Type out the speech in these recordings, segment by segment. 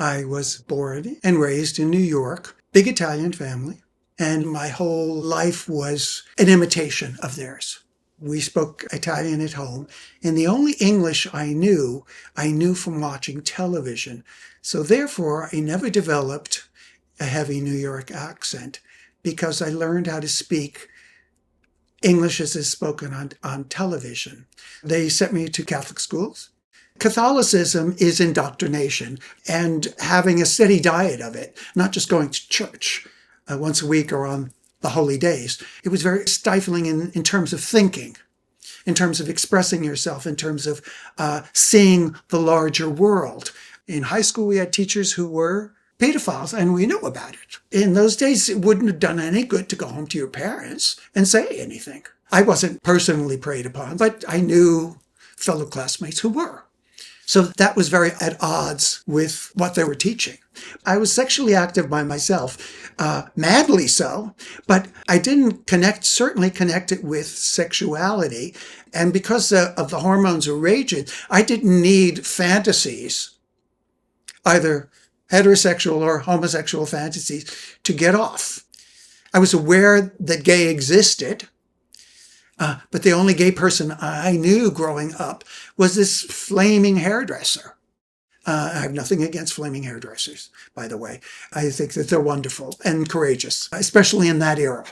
I was born and raised in New York, big Italian family, and my whole life was an imitation of theirs. We spoke Italian at home, and the only English I knew from watching television. So therefore, I never developed a heavy New York accent because I learned how to speak English as is spoken on television. They sent me to Catholic schools. Catholicism is indoctrination and having a steady diet of it, not just going to church once a week or on the holy days. It was very stifling in terms of thinking, in terms of expressing yourself, in terms of seeing the larger world. In high school, we had teachers who were pedophiles, and we knew about it. In those days, it wouldn't have done any good to go home to your parents and say anything. I wasn't personally preyed upon, but I knew fellow classmates who were. So that was very at odds with what they were teaching. I was sexually active by myself, madly so, but I didn't certainly connect it with sexuality. And because of the hormones were raging, I didn't need fantasies, either heterosexual or homosexual fantasies, to get off. I was aware that gay existed, but the only gay person I knew growing up was this flaming hairdresser. I have nothing against flaming hairdressers, by the way. I think that they're wonderful and courageous, especially in that era.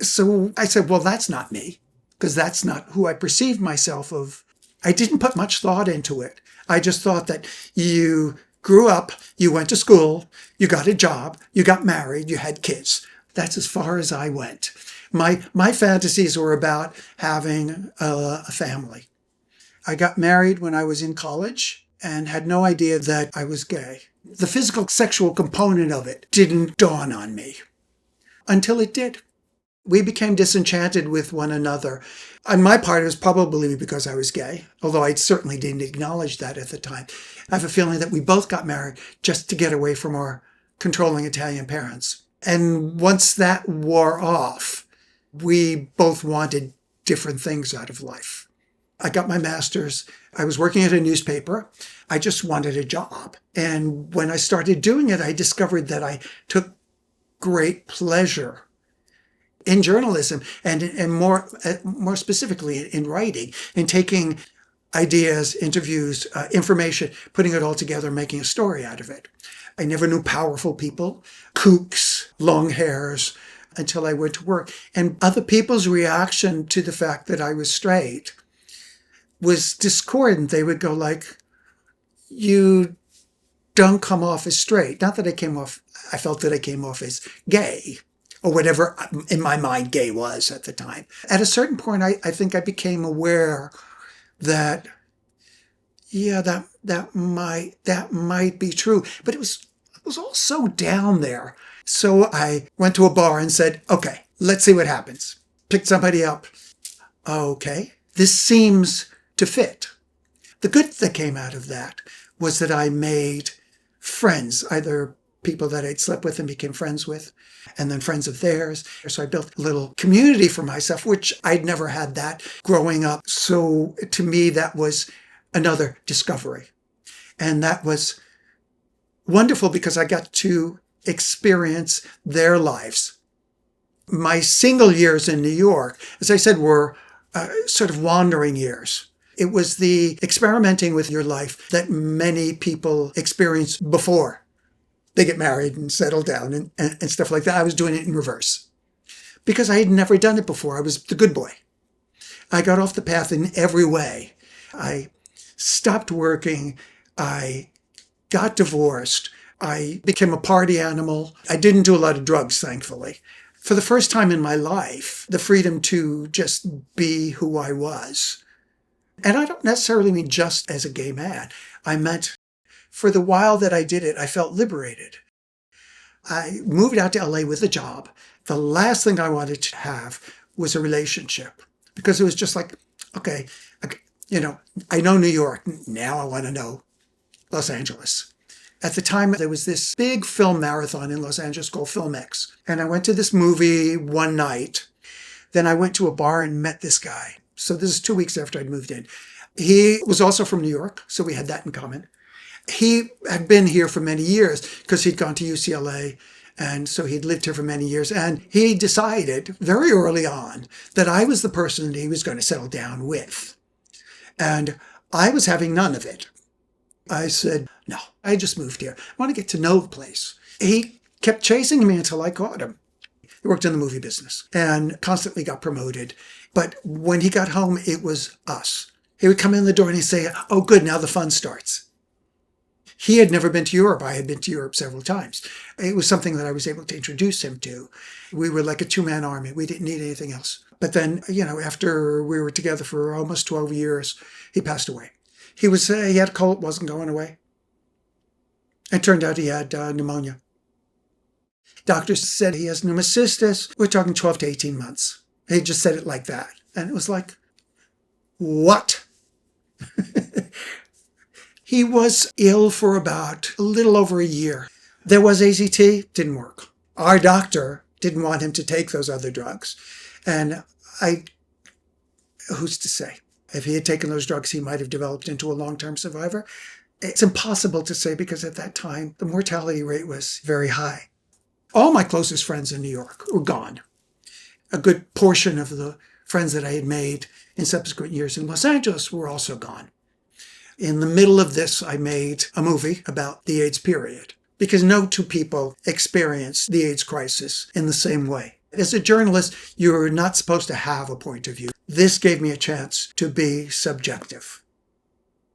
So I said, well, that's not me, because that's not who I perceived myself of. I didn't put much thought into it. I just thought that you grew up, you went to school, you got a job, you got married, you had kids. That's as far as I went. My fantasies were about having a family. I got married when I was in college and had no idea that I was gay. The physical sexual component of it didn't dawn on me until it did. We became disenchanted with one another. On my part, it was probably because I was gay, although I certainly didn't acknowledge that at the time. I have a feeling that we both got married just to get away from our controlling Italian parents. And once that wore off, we both wanted different things out of life. I got my master's. I was working at a newspaper. I just wanted a job. And when I started doing it, I discovered that I took great pleasure in journalism and more specifically in writing and taking ideas, interviews, information, putting it all together, making a story out of it. I never knew powerful people, kooks, long hairs, until I went to work. And other people's reaction to the fact that I was straight was discordant. They would go like, you don't come off as straight. Not that I felt that I came off as gay, or whatever in my mind gay was at the time. At a certain point, I think I became aware that, yeah, that might be true. But it was all so down there. So I went to a bar and said, okay, let's see what happens. Picked somebody up. Okay, this seems to fit. The good that came out of that was that I made friends, either people that I'd slept with and became friends with, and then friends of theirs. So I built a little community for myself, which I'd never had that growing up. So to me, that was another discovery. And that was wonderful because I got to experience their lives. My single years in New York, as I said, were sort of wandering years. It was the experimenting with your life that many people experience before they get married and settle down and stuff like that. I was doing it in reverse because I had never done it before. I was the good boy. I got off the path in every way. I stopped working. I got divorced. I became a party animal. I didn't do a lot of drugs, thankfully. For the first time in my life, the freedom to just be who I was. And I don't necessarily mean just as a gay man. I meant for the while that I did it, I felt liberated. I moved out to LA with a job. The last thing I wanted to have was a relationship because it was just like, okay, I know New York. Now I want to know Los Angeles. At the time, there was this big film marathon in Los Angeles called FilmX. And I went to this movie one night. Then I went to a bar and met this guy. So this is 2 weeks after I'd moved in. He was also from New York, so we had that in common. He had been here for many years because he'd gone to UCLA. And so he'd lived here for many years. And he decided very early on that I was the person that he was going to settle down with. And I was having none of it. I said, no, I just moved here. I want to get to know the place. He kept chasing me until I caught him. He worked in the movie business and constantly got promoted. But when he got home, it was us. He would come in the door and he'd say, oh, good, now the fun starts. He had never been to Europe. I had been to Europe several times. It was something that I was able to introduce him to. We were like a two-man army. We didn't need anything else. But then, after we were together for almost 12 years, he passed away. He had a cold, wasn't going away. It turned out he had pneumonia. Doctors said he has pneumocystis. We're talking 12 to 18 months. He just said it like that. And it was like, what? He was ill for about a little over a year. There was AZT, didn't work. Our doctor didn't want him to take those other drugs. And who's to say? If he had taken those drugs, he might have developed into a long-term survivor. It's impossible to say because at that time, the mortality rate was very high. All my closest friends in New York were gone. A good portion of the friends that I had made in subsequent years in Los Angeles were also gone. In the middle of this, I made a movie about the AIDS period because no two people experience the AIDS crisis in the same way. As a journalist, you're not supposed to have a point of view. This gave me a chance to be subjective.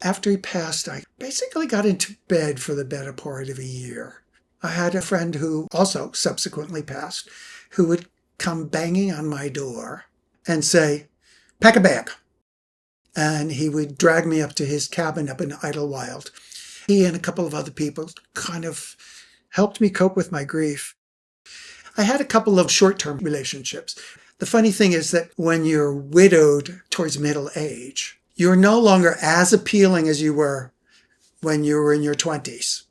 After he passed, I basically got into bed for the better part of a year. I had a friend who also subsequently passed, who would come banging on my door and say, pack a bag. And he would drag me up to his cabin up in Idlewild. He and a couple of other people kind of helped me cope with my grief. I had a couple of short-term relationships. The funny thing is that when you're widowed towards middle age, you're no longer as appealing as you were when you were in your 20s.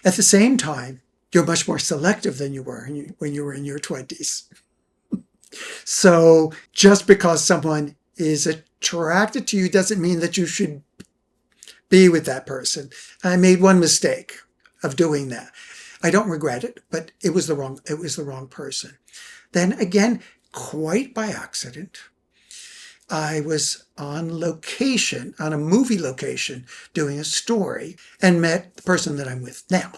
At the same time, you're much more selective than you were when you were in your 20s. So just because someone is attracted to you doesn't mean that you should be with that person. I made one mistake of doing that. I don't regret it, but it was the wrong person. Then again, quite by accident, I was on location, on a movie location, doing a story, and met the person that I'm with now.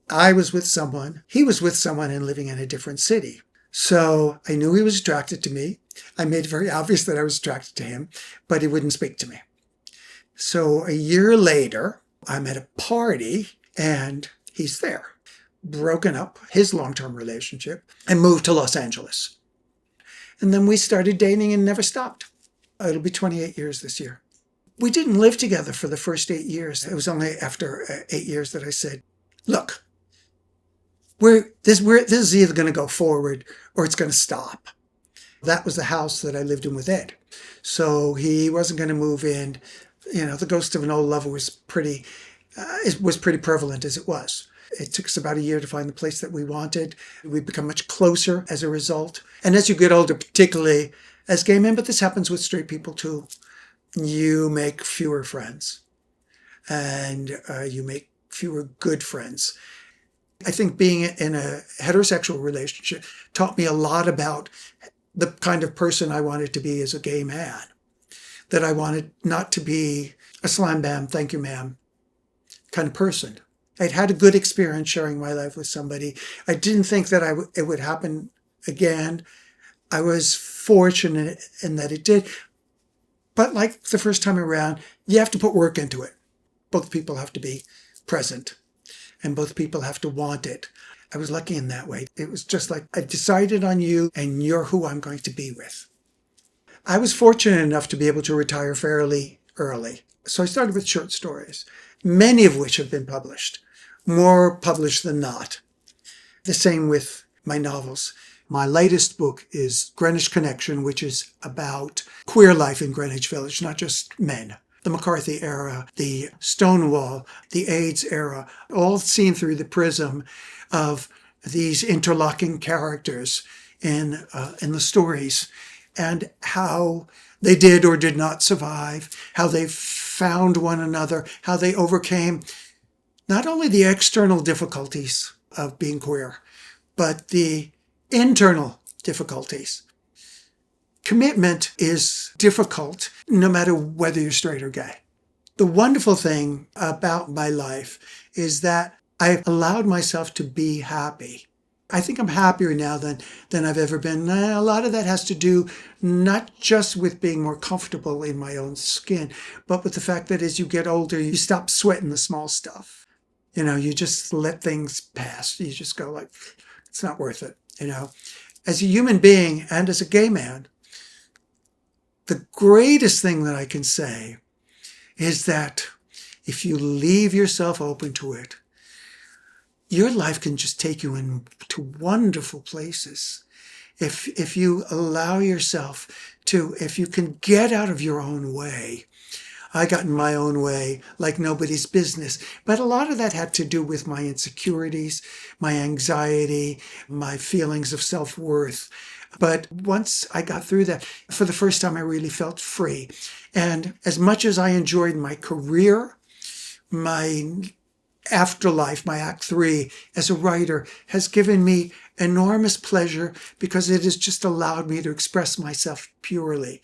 I was with someone, he was with someone and living in a different city. So I knew he was attracted to me. I made it very obvious that I was attracted to him, but he wouldn't speak to me. So a year later, I'm at a party and he's there. Broken up his long-term relationship and moved to Los Angeles. And then we started dating and never stopped. It'll be 28 years this year. We didn't live together for the first 8 years. It was only after 8 years that I said, look, this is either going to go forward or it's going to stop. That was the house that I lived in with Ed. So he wasn't going to move in. The ghost of an old lover was pretty prevalent as it was. It took us about a year to find the place that we wanted. We've become much closer as a result. And as you get older, particularly as gay men, but this happens with straight people too, you make fewer friends and you make fewer good friends. I think being in a heterosexual relationship taught me a lot about the kind of person I wanted to be as a gay man. That I wanted not to be a slam bam, thank you ma'am kind of person. I'd had a good experience sharing my life with somebody. I didn't think that it would happen again. I was fortunate in that it did. But like the first time around, you have to put work into it. Both people have to be present and both people have to want it. I was lucky in that way. It was just like, I decided on you and you're who I'm going to be with. I was fortunate enough to be able to retire fairly early. So I started with short stories, many of which have been published, more published than not. The same with my novels. My latest book is Greenwich Connection, which is about queer life in Greenwich Village, not just men. The McCarthy era, the Stonewall, the AIDS era, all seen through the prism of these interlocking characters in the stories and how they did or did not survive, how they found one another, how they overcame not only the external difficulties of being queer, but the internal difficulties. Commitment is difficult no matter whether you're straight or gay. The wonderful thing about my life is that I've allowed myself to be happy. I think I'm happier now than I've ever been. And a lot of that has to do not just with being more comfortable in my own skin, but with the fact that as you get older, you stop sweating the small stuff. You just let things pass. You just go like, it's not worth it. As a human being and as a gay man, the greatest thing that I can say is that if you leave yourself open to it, your life can just take you into wonderful places. If you allow yourself to, if you can get out of your own way. I got in my own way like nobody's business. But a lot of that had to do with my insecurities, my anxiety, my feelings of self-worth. But once I got through that, for the first time, I really felt free. And as much as I enjoyed my career, my afterlife, my Act 3 as a writer has given me enormous pleasure because it has just allowed me to express myself purely,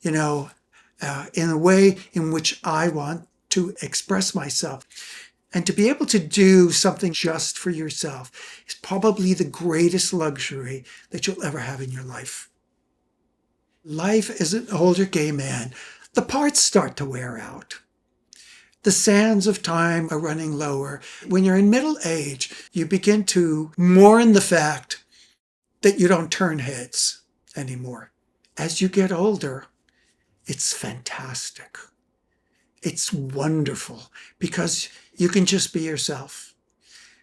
in a way in which I want to express myself. And to be able to do something just for yourself is probably the greatest luxury that you'll ever have in your life. Life as an older gay man, the parts start to wear out. The sands of time are running lower. When you're in middle age, you begin to mourn the fact that you don't turn heads anymore. As you get older, it's fantastic. It's wonderful because you can just be yourself.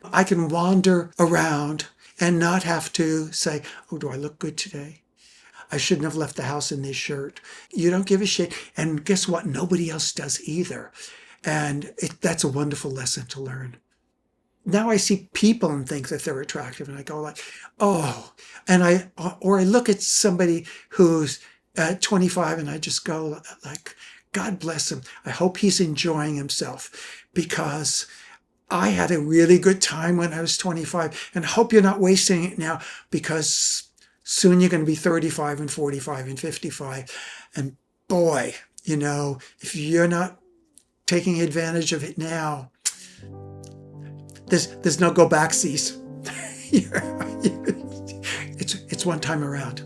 I can wander around and not have to say, oh, do I look good today? I shouldn't have left the house in this shirt. You don't give a shit. And guess what? Nobody else does either. And that's a wonderful lesson to learn. Now I see people and think that they're attractive and I go like, oh, or I look at somebody who's at 25 and I just go like, God bless him. I hope he's enjoying himself because I had a really good time when I was 25 and I hope you're not wasting it now because soon you're going to be 35 and 45 and 55. And boy, if you're not taking advantage of it now, there's no go backsies. It's one time around.